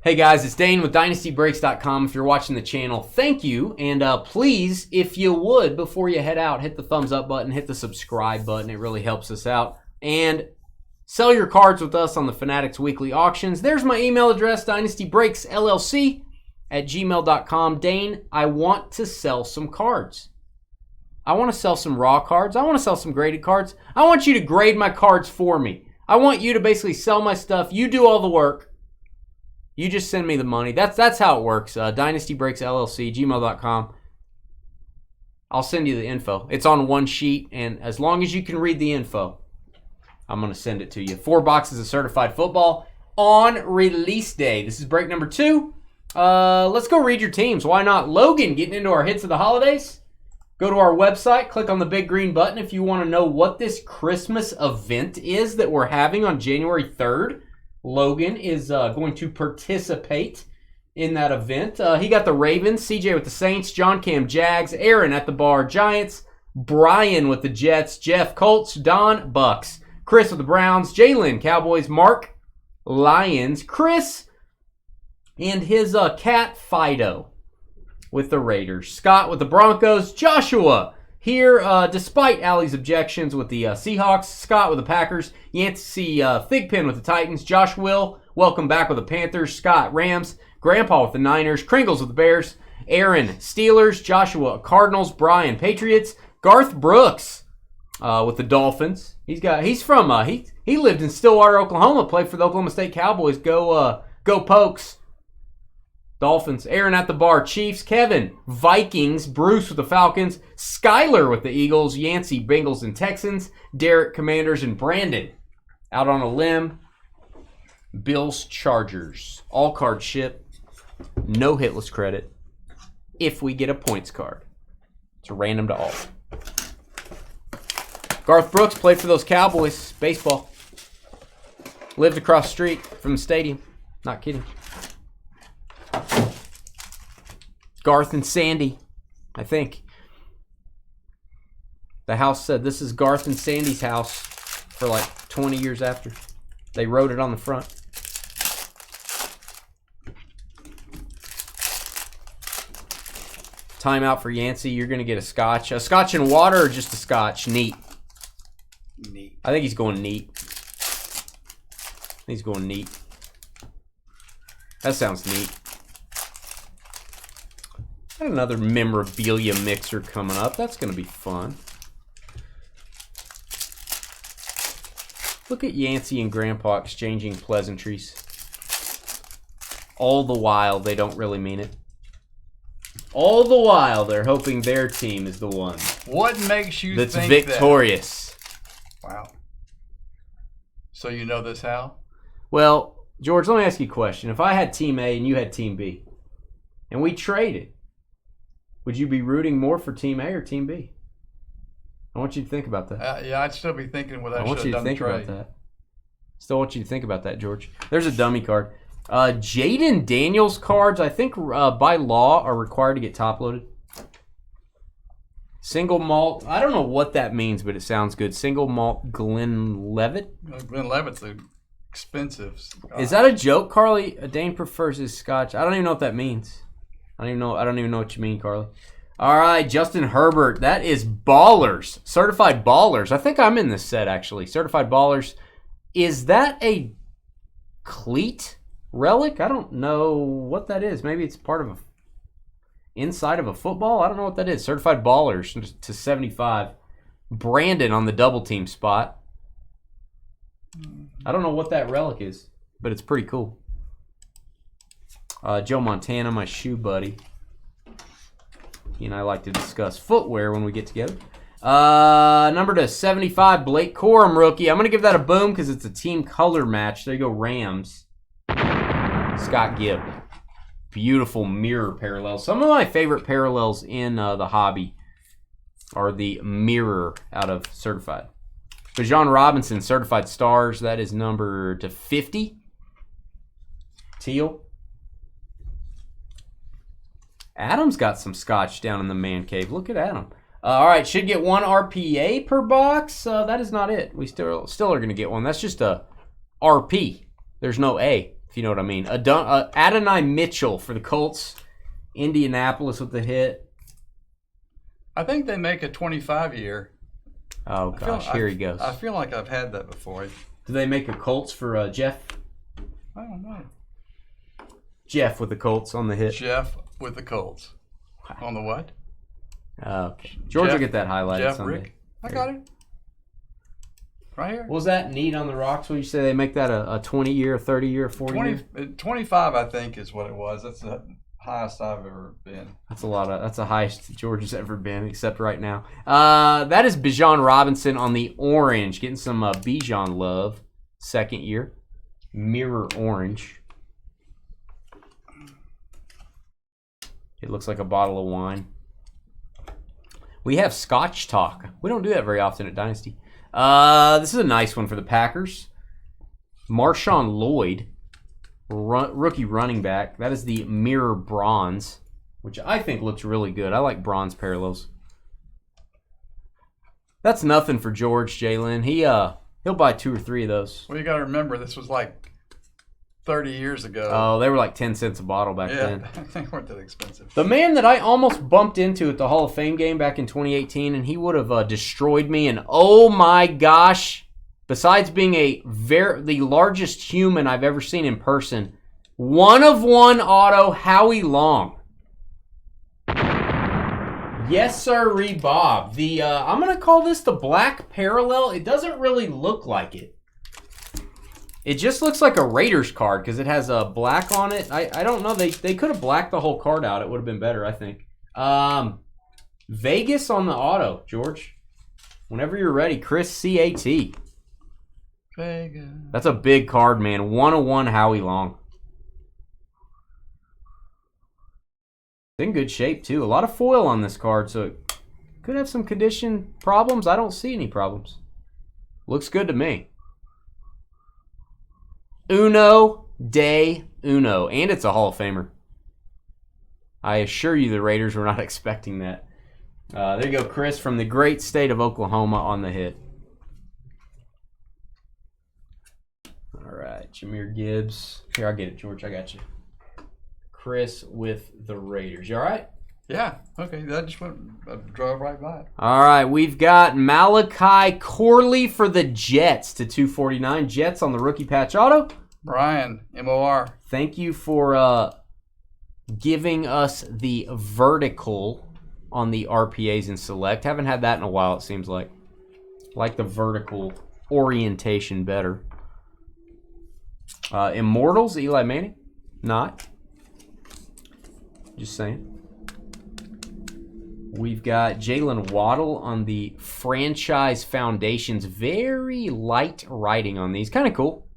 Hey guys, it's Dane with DynastyBreaks.com. If you're watching the channel, thank you. And please, if you would, before you head out, hit the thumbs up button, hit the subscribe button. It really helps us out. And sell your cards with us on the Fanatics Weekly Auctions. There's my email address, DynastyBreaksLLC@gmail.com. Dane, I want to sell some cards. I want to sell some raw cards. I want to sell some graded cards. I want you to grade my cards for me. I want you to basically sell my stuff. You do all the work. You just send me the money. That's how it works. DynastyBreaksLLC@gmail.com. I'll send you the info. It's on one sheet, and as long as you can read the info, I'm going to send it to you. 4 boxes of certified football on release day. This is break number 2. Let's go read your teams. Why not? Logan, getting into our hits of the holidays. Go to our website, click on the big green button if you want to know what this Christmas event is that we're having on January 3rd. Logan is going to participate in that event. He got the Ravens, CJ with the Saints, John Cam Jags, Aaron at the bar Giants, Brian with the Jets, Jeff Colts, Don Bucks, Chris with the Browns, Jalen Cowboys, Mark Lions, Chris and his cat Fido with the Raiders, Scott with the Broncos, Joshua here, despite Allie's objections with the Seahawks, Scott with the Packers, Yancey Thigpen with the Titans, Josh Will, welcome back with the Panthers, Scott Rams, Grandpa with the Niners, Kringles with the Bears, Aaron Steelers, Joshua Cardinals, Brian Patriots, Garth Brooks with the Dolphins. He lived in Stillwater, Oklahoma, played for the Oklahoma State Cowboys. Go Pokes. Dolphins, Aaron at the bar, Chiefs, Kevin, Vikings, Bruce with the Falcons, Skyler with the Eagles, Yancey, Bengals and Texans, Derek, Commanders, and Brandon out on a limb, Bills, Chargers. All cards ship, no hitless credit if we get a points card. It's random to all. Garth Brooks played for those Cowboys, baseball. Lived across the street from the stadium. Not kidding. Garth and Sandy, I think. The house said this is Garth and Sandy's house for like 20 years after. They wrote it on the front. Timeout for Yancey. You're going to get a scotch. A scotch and water or just a scotch? Neat. Neat. I think he's going neat. He's going neat. That sounds neat. Got another memorabilia mixer coming up. That's going to be fun. Look at Yancey and Grandpa exchanging pleasantries. All the while, they don't really mean it. All the while, they're hoping their team is the one. What makes you that's think victorious? That? Wow. So you know this how? Well, George, let me ask you a question. If I had Team A and you had Team B, and we traded, would you be rooting more for Team A or Team B? I want you to think about that. Yeah, I'd still be thinking what I want should you have to done think the trade. about that. Still want you to think about that, George. There's a dummy card. Jaden Daniels cards, I think by law, are required to get top-loaded. Single malt. I don't know what that means, but it sounds good. Single malt Glenlivet. Glenlivet's expensive. Is that a joke, Carly? Dane prefers his scotch. I don't even know what that means. I don't even know what you mean, Carly. All right, Justin Herbert. That is Ballers. Certified Ballers. I think I'm in this set, actually. Certified Ballers. Is that a cleat relic? I don't know what that is. Maybe it's part of inside of a football? I don't know what that is. Certified Ballers to 75. Brandon on the double team spot. I don't know what that relic is, but it's pretty cool. Joe Montana, my shoe buddy. He and I like to discuss footwear when we get together. Number to 75, Blake Corum rookie. I'm going to give that a boom because it's a team color match. There you go, Rams. Scott Gibb. Beautiful mirror parallels. Some of my favorite parallels in the hobby are the mirror out of Certified. Bijan Robinson, Certified Stars. That is number to 50. Teal. Adam's got some scotch down in the man cave. Look at Adam. All right, should get 1 RPA per box. That is not it. We still are going to get one. That's just a RP. There's no A. if you know what I mean. Adonai Mitchell for the Colts. Indianapolis with the hit. I think they make a 25-year. Oh, gosh. Here he goes. I feel like I've had that before. Do they make a Colts for Jeff? I don't know. Jeff with the Colts on the hit. Jeff with the Colts. On the what? Okay. George will get that highlighted Jeff someday. Rick. I got it. Right here. What was that neat on the rocks? What you say they make that a 20-year, 30-year, 40-year? 25, I think, is what it was. That's the highest I've ever been. That's the highest George has ever been, except right now. That is Bijan Robinson on the orange, getting some Bijan love. Second year, mirror orange. It looks like a bottle of wine. We have Scotch Talk. We don't do that very often at Dynasty. This is a nice one for the Packers. Marshawn Lloyd, rookie running back. That is the mirror bronze, which I think looks really good. I like bronze parallels. That's nothing for George, Jalen. He'll buy 2 or 3 of those. Well, you got to remember, this was like 30 years ago. Oh, they were like 10 cents a bottle back then. Yeah, they weren't that expensive. The man that I almost bumped into at the Hall of Fame game back in 2018, and he would have destroyed me. And oh my gosh, besides being the largest human I've ever seen in person, 1/1 auto, Howie Long. Yes, sir, Bob. I'm gonna call this the black parallel. It doesn't really look like it. It just looks like a Raiders card because it has a black on it. I don't know. They could have blacked the whole card out. It would have been better, I think. Vegas on the auto, George. Whenever you're ready, Chris CAT. Vegas. That's a big card, man. 1/1 Howie Long. It's in good shape, too. A lot of foil on this card, so it could have some condition problems. I don't see any problems. Looks good to me. Uno de Uno. And it's a Hall of Famer. I assure you the Raiders were not expecting that. There you go, Chris, from the great state of Oklahoma on the hit. All right, Jahmyr Gibbs. Here, I'll get it, George. I got you. Chris with the Raiders. You all right? Yeah. Okay. That just went. I drove right by it. All right. We've got Malachi Corley for the Jets to 249. Jets on the rookie patch auto. Brian, MOR. Thank you for giving us the vertical on the RPAs and select. Haven't had that in a while, it seems like. Like the vertical orientation better. Immortals, Eli Manning? Not. Just saying. We've got Jalen Waddle on the Franchise Foundations. Very light writing on these. Kind of cool.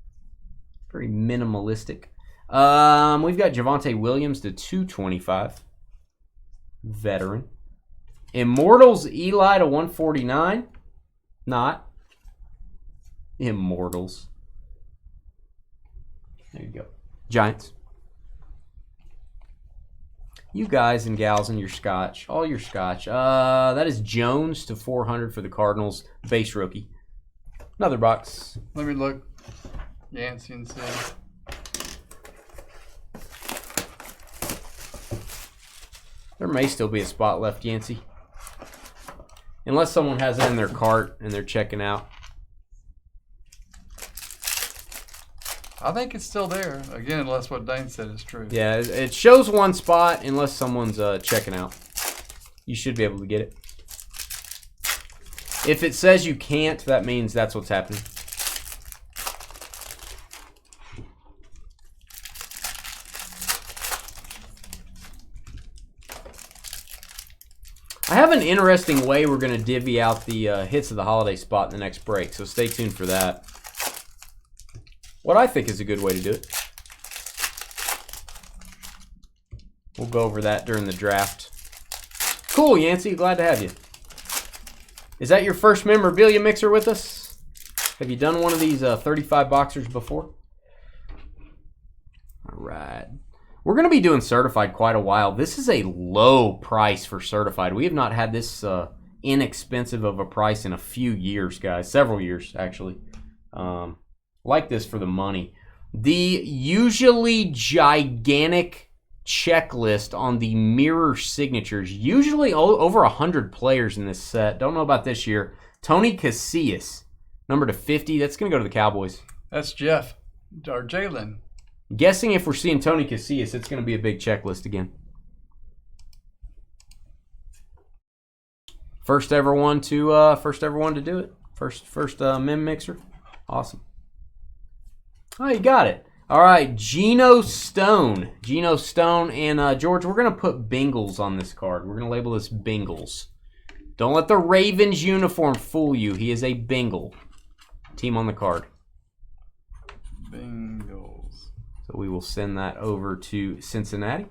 Very minimalistic. We've got Javonte Williams to 225. Veteran. Immortals, Eli to 149. Not. Immortals. There you go. Giants. You guys and gals and your scotch. All your scotch. That is Jones to 400 for the Cardinals. Base rookie. Another box. Let me look. Yancey and see. There may still be a spot left, Yancey. Unless someone has it in their cart and they're checking out. I think it's still there. Again, unless what Dane said is true. Yeah, it shows one spot unless someone's checking out. You should be able to get it. If it says you can't, that means that's what's happening. I have an interesting way we're going to divvy out the hits of the holiday spot in the next break, so stay tuned for that. What I think is a good way to do it. We'll go over that during the draft. Cool, Yancey. Glad to have you. Is that your first memorabilia mixer with us? Have you done one of these 35 boxers before? All right. We're going to be doing certified quite a while. This is a low price for certified. We have not had this inexpensive of a price in a few years, guys. Several years, actually. Like this for the money. The usually gigantic checklist on the mirror signatures. Usually over 100 players in this set. Don't know about this year. Tony Casillas, number to 50. That's going to go to the Cowboys. That's Jeff. Or Jalen. Guessing if we're seeing Tony Casillas, it's going to be a big checklist again. First ever one to do it. First mem mixer. Awesome. Oh, you got it. All right, Geno Stone. Geno Stone and George, we're going to put Bengals on this card. We're going to label this Bengals. Don't let the Ravens uniform fool you. He is a Bengal. Team on the card. Bengals. So we will send that over to Cincinnati.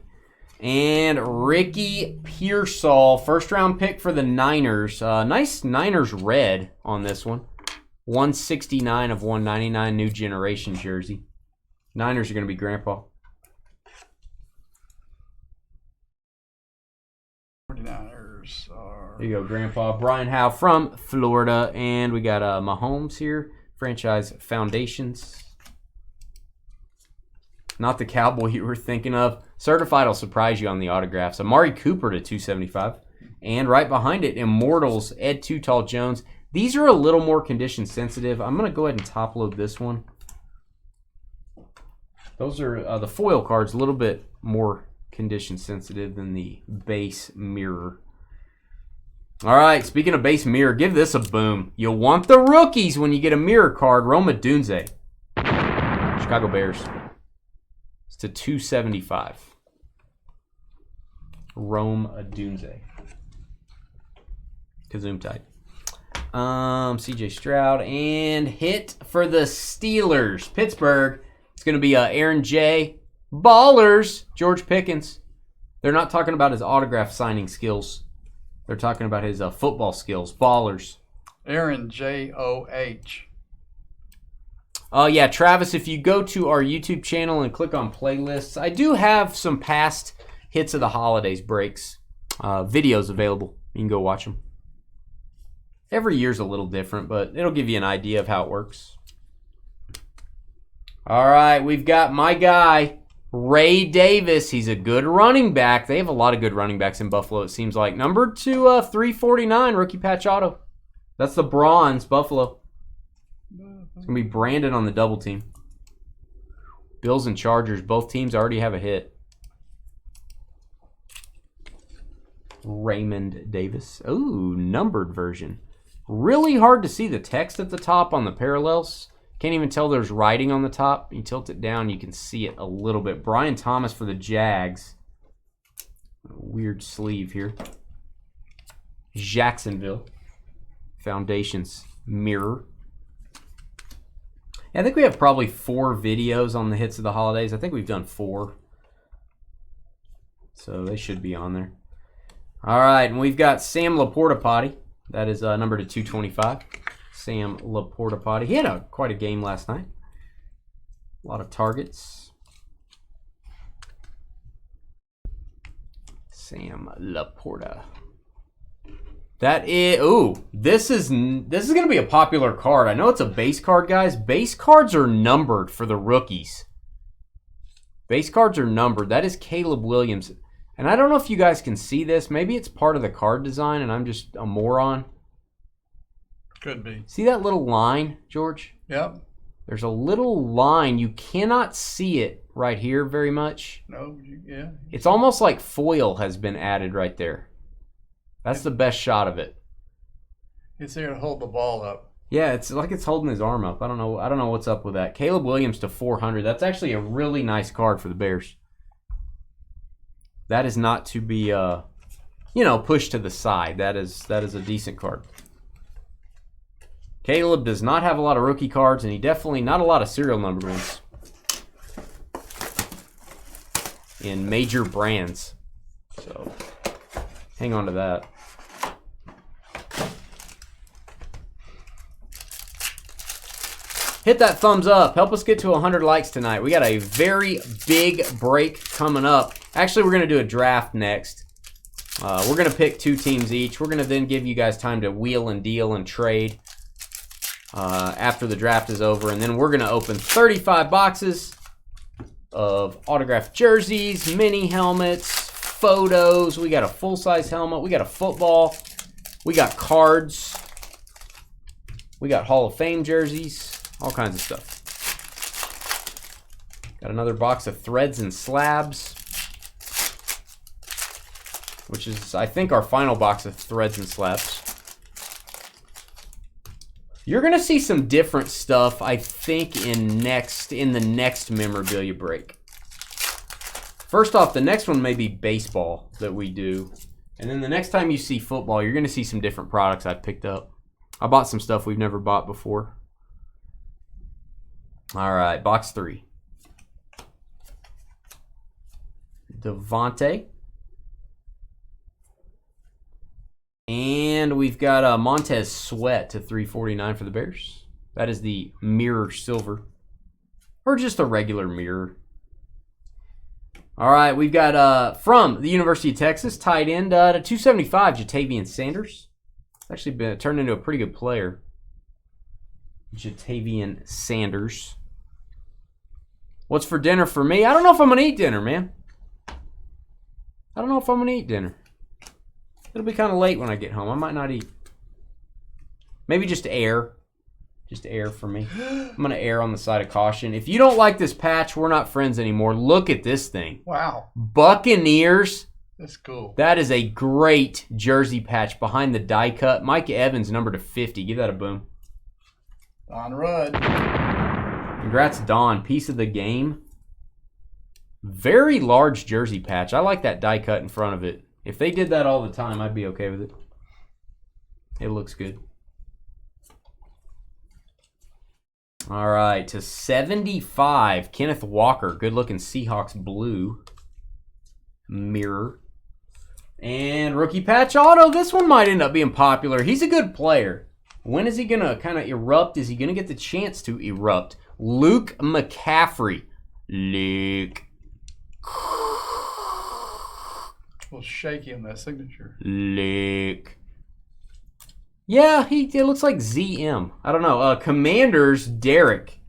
And Ricky Pearsall, first round pick for the Niners. Nice Niners red on this one. 169 of 199 new generation jersey. Niners are going to be Grandpa. 49ers are... There you go, Grandpa. Brian Howe from Florida. And we got Mahomes here. Franchise Foundations. Not the Cowboy you were thinking of. Certified will surprise you on the autographs. Amari Cooper to 275. And right behind it, Immortals, Ed Too Tall Jones. These are a little more condition sensitive. I'm going to go ahead and top load this one. Those are the foil cards, a little bit more condition sensitive than the base mirror. All right, speaking of base mirror, give this a boom. You'll want the rookies when you get a mirror card. Rome Odunze, Chicago Bears. It's to 275. Rome Odunze. Kazoom type. CJ Stroud. And hit for the Steelers. Pittsburgh. It's going to be Aaron J. Ballers. George Pickens. They're not talking about his autograph signing skills. They're talking about his football skills. Ballers. Aaron J-O-H. Yeah, Travis, if you go to our YouTube channel and click on playlists, I do have some past hits of the holidays breaks videos available. You can go watch them. Every year's a little different, but it'll give you an idea of how it works. All right, we've got my guy, Ray Davis. He's a good running back. They have a lot of good running backs in Buffalo, it seems like. Number to 349, rookie patch auto. That's the bronze, Buffalo. It's going to be Brandon on the double team. Bills and Chargers, both teams already have a hit. Raymond Davis. Ooh, numbered version. Really hard to see the text at the top on the parallels. Can't even tell there's writing on the top. You tilt it down, you can see it a little bit. Brian Thomas for the Jags. Weird sleeve here. Jacksonville. Foundations mirror. I think we have probably 4 videos on the hits of the holidays. I think we've done 4. So they should be on there. All right, and we've got Sam Laporta Potty. That is number to 225. Sam Laporta Potty. He had quite a game last night. A lot of targets. Sam Laporta. That is, ooh, this is going to be a popular card. I know it's a base card, guys. Base cards are numbered for the rookies. Base cards are numbered. That is Caleb Williams. And I don't know if you guys can see this. Maybe it's part of the card design and I'm just a moron. Could be. See that little line, George? Yep. There's a little line. You cannot see it right here very much. No, yeah. It's almost like foil has been added right there. That's the best shot of it. It's there to hold the ball up. Yeah, it's like it's holding his arm up. I don't know what's up with that. Caleb Williams to 400. That's actually a really nice card for the Bears. That is not to be pushed to the side. That is a decent card. Caleb does not have a lot of rookie cards, and he definitely not a lot of serial number ones in major brands. So hang on to that. Hit that thumbs up. Help us get to 100 likes tonight. We got a very big break coming up. Actually, we're going to do a draft next. We're going to pick 2 teams each. We're going to then give you guys time to wheel and deal and trade. after the draft is over. And then we're going to open 35 boxes of autographed jerseys, mini helmets, photos. We got a full-size helmet. We got a football. We got cards. We got Hall of Fame jerseys. All kinds of stuff. Got another box of threads and slabs, which is, I think, our final box of threads and slabs. You're going to see some different stuff, I think, in the next memorabilia break. First off, the next one may be baseball that we do. And then the next time you see football, you're going to see some different products I picked up. I bought some stuff we've never bought before. All right, box 3. Devontae. And we've got Montez Sweat to 349 for the Bears. That is the mirror silver. Or just a regular mirror. All right, we've got from the University of Texas, tight end to 275, Jatavian Sanders. Actually been turned into a pretty good player. Jatavian Sanders. What's for dinner for me? I don't know if I'm going to eat dinner, man. I don't know if I'm going to eat dinner. It'll be kind of late when I get home. I might not eat. Maybe just air. Just air for me. I'm going to err on the side of caution. If you don't like this patch, we're not friends anymore. Look at this thing. Wow. Buccaneers. That's cool. That is a great jersey patch behind the die cut. Mike Evans, number to 50. Give that a boom. Don Rudd. Congrats, Don. Piece of the game. Very large jersey patch. I like that die cut in front of it. If they did that all the time, I'd be okay with it. It looks good. All right, to 75, Kenneth Walker. Good-looking Seahawks blue mirror. And rookie patch auto. This one might end up being popular. He's a good player. When is he going to kind of erupt? Is he going to get the chance to erupt? Luke McCaffrey. Luke. A little shaky on that signature. Luke. Yeah, it looks like ZM. I don't know. Commanders, Derek.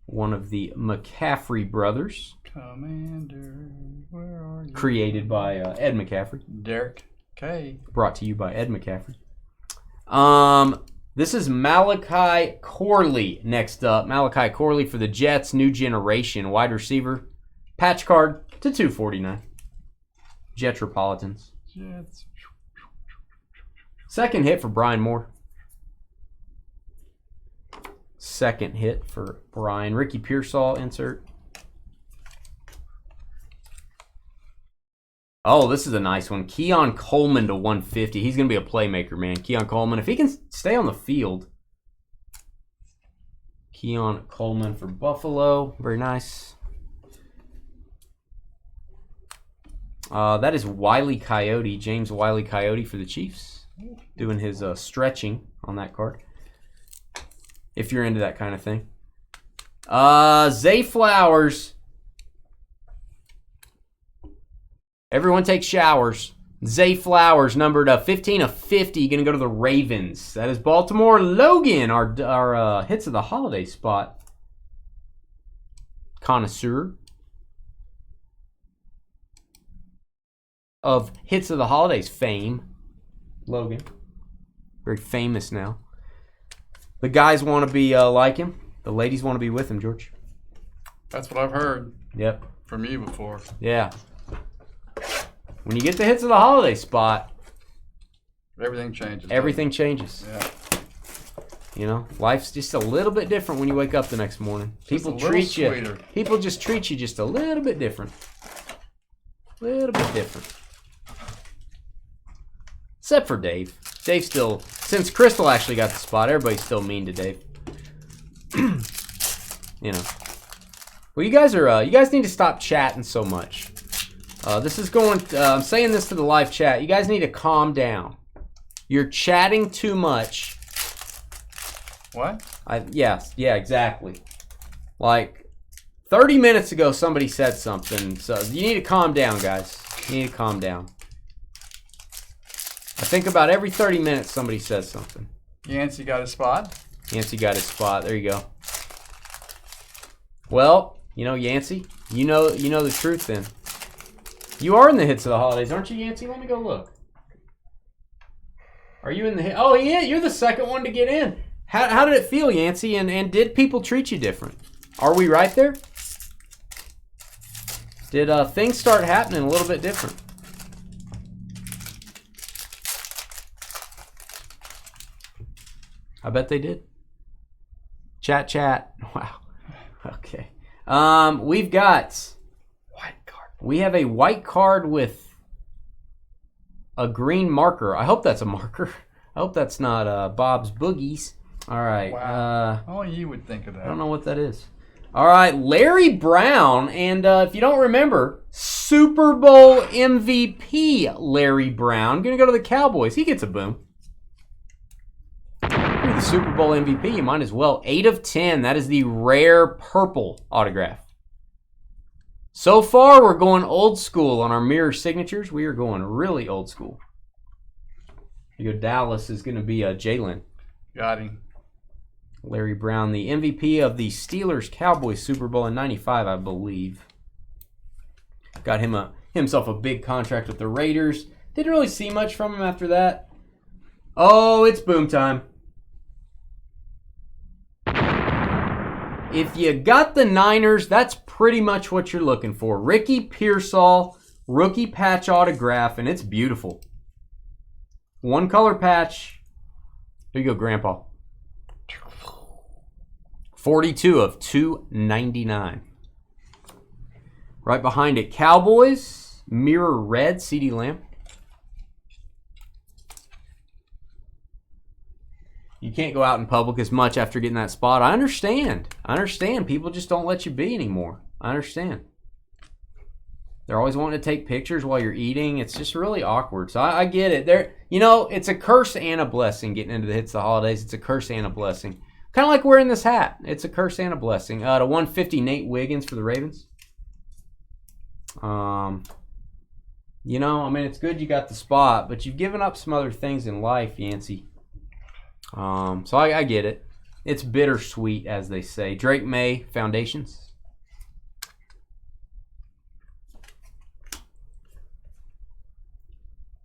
One of the McCaffrey brothers. Commander, where are you? Created by Ed McCaffrey. Derek K. Brought to you by Ed McCaffrey. This is Malachi Corley next up. Malachi Corley for the Jets, new generation wide receiver. Patch card to 249. Jetropolitans. Jets. Second hit for Brian Moore. Second hit for Brian. Ricky Pearsall insert. Oh, this is a nice one. Keon Coleman to 150. He's going to be a playmaker, man. Keon Coleman. If he can stay on the field. Keon Coleman for Buffalo. Very nice. That is Wile E. Coyote. James Wile E. Coyote for the Chiefs. Doing his stretching on that card. If you're into that kind of thing. Zay Flowers. Everyone takes showers. Zay Flowers, numbered 15 of 50. Going to go to the Ravens. That is Baltimore Logan, our hits of the holiday spot. Connoisseur of hits of the holidays fame. Logan. Very famous now. The guys want to be like him. The ladies want to be with him, George. That's what I've heard. Yep. From you before. Yeah. When you get the hits of the holiday spot, everything changes. Everything changes. Yeah. You know, life's just a little bit different when you wake up the next morning. People treat you. Sweeter. People just treat you just a little bit different. A little bit different. Except for Dave. Dave still, since Crystal actually got the spot, everybody's still mean to Dave. You know. Well, you guys need to stop chatting so much. This is going, I'm saying this to the live chat. You guys need to calm down. You're chatting too much. What? Yeah, exactly. Like, 30 minutes ago, somebody said something. So you need to calm down, guys. You need to calm down. I think about every 30 minutes somebody says something. Yancey got a spot. Yancey got his spot. There you go. Well, you know, Yancey, you know the truth then. You are in the hits of the holidays, aren't you, Yancey? Let me go look. Are you in the hit? Oh, yeah, you're the second one to get in. How did it feel, Yancey? And did people treat you different? Are we right there? Did things start happening a little bit different? I bet they did. Chat. Wow. Okay. We've got White card. we have a white card with a green marker. I hope that's a marker. I hope that's not Bob's Boogies. All right. Wow. Only you would think of that. I don't know what that is. All right, Larry Brown, and if you don't remember, Super Bowl MVP Larry Brown. Gonna go to the Cowboys. He gets a boom. The Super Bowl MVP, you might as well. 8 of 10. That is the rare purple autograph. So far, we're going old school on our mirror signatures. We are going really old school. Your Dallas is going to be Jalen. Got him. Larry Brown, the MVP of the Steelers-Cowboys Super Bowl in '95, I believe. Got himself a big contract with the Raiders. Didn't really see much from him after that. Oh, it's boom time. If you got the Niners, that's pretty much what you're looking for. Ricky Pearsall, rookie patch autograph, and it's beautiful. One color patch. There you go, Grandpa. 42 of 299. Right behind it, Cowboys, mirror red, CeeDee Lamb. You can't go out in public as much after getting that spot. I understand. People just don't let you be anymore. I understand. They're always wanting to take pictures while you're eating. It's just really awkward. So I get it. It's a curse and a blessing getting into the hits of the holidays. It's a curse and a blessing. Kind of like wearing this hat. It's a curse and a blessing. To 150, Nate Wiggins for the Ravens. It's good you got the spot, but you've given up some other things in life, Yancey. So I get it. It's bittersweet, as they say. Drake May Foundations.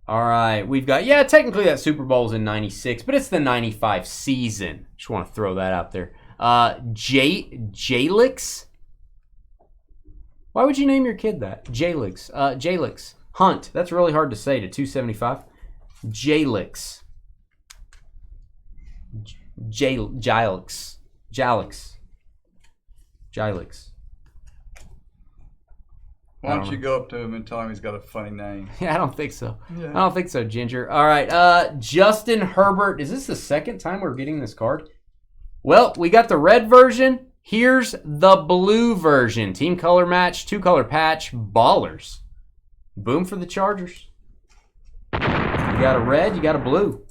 All right, we've got, technically that Super Bowl's in 96, but it's the 95 season. Just want to throw that out there. Jalix? Why would you name your kid that? Jalix. Jalix. Hunt. That's really hard to say to 275. Jalix. Jalix. Why don't you go up to him and tell him he's got a funny name? Yeah, I don't think so. Yeah. I don't think so, Ginger. All right, Justin Herbert. Is this the second time we're getting this card? Well, we got the red version. Here's the blue version. Team color match, 2-color patch, ballers. Boom for the Chargers. You got a red, you got a blue.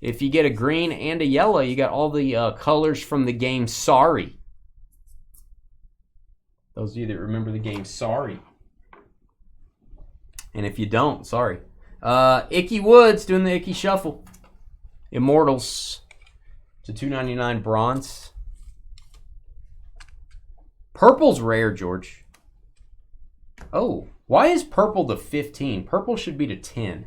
If you get a green and a yellow, you got all the colors from the game Sorry. Those of you that remember the game Sorry. And if you don't, sorry. Icky Woods doing the Icky Shuffle. Immortals to 299 bronze. Purple's rare, George. Oh, why is purple to 15? Purple should be to 10.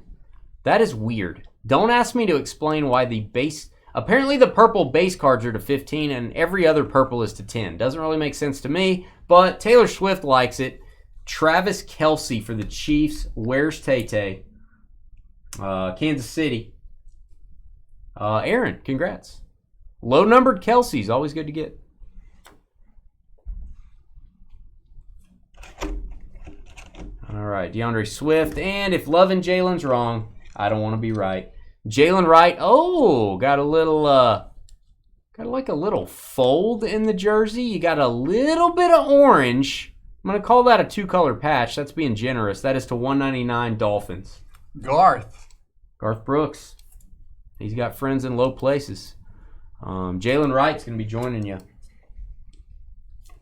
That is weird. Don't ask me to explain why the base... Apparently the purple base cards are to 15 and every other purple is to 10. Doesn't really make sense to me, but Taylor Swift likes it. Travis Kelce for the Chiefs. Where's Tay-Tay? Kansas City. Aaron, congrats. Low-numbered Kelce's always good to get. All right, DeAndre Swift. And if loving Jalen's wrong, I don't want to be right. Jalen Wright. Oh, got a little, got like a little fold in the jersey. You got a little bit of orange. I'm going to call that a 2-color patch. That's being generous. That is to 199 Dolphins. Garth Brooks. He's got friends in low places. Jalen Wright's going to be joining you.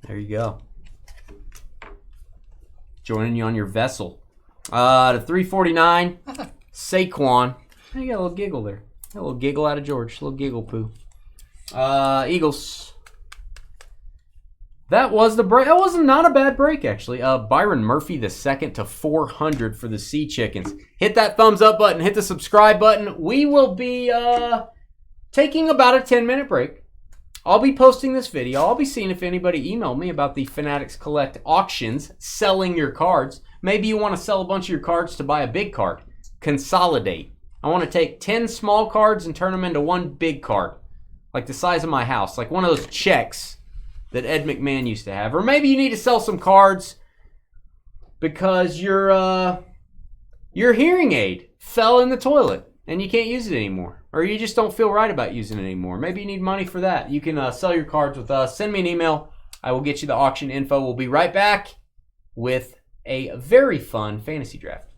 There you go. Joining you on your vessel. To 349, Saquon. You got a little giggle there. A little giggle out of George. A little giggle poo. Eagles. That was the break. That was not a bad break, actually. Byron Murphy the second to 400 for the Sea Chickens. Hit that thumbs up button. Hit the subscribe button. We will be taking about a 10-minute break. I'll be posting this video. I'll be seeing if anybody emailed me about the Fanatics Collect auctions, selling your cards. Maybe you want to sell a bunch of your cards to buy a big card. Consolidate. I want to take 10 small cards and turn them into one big card. Like the size of my house. Like one of those checks that Ed McMahon used to have. Or maybe you need to sell some cards because your hearing aid fell in the toilet and you can't use it anymore. Or you just don't feel right about using it anymore. Maybe you need money for that. You can sell your cards with us. Send me an email. I will get you the auction info. We'll be right back with a very fun fantasy draft.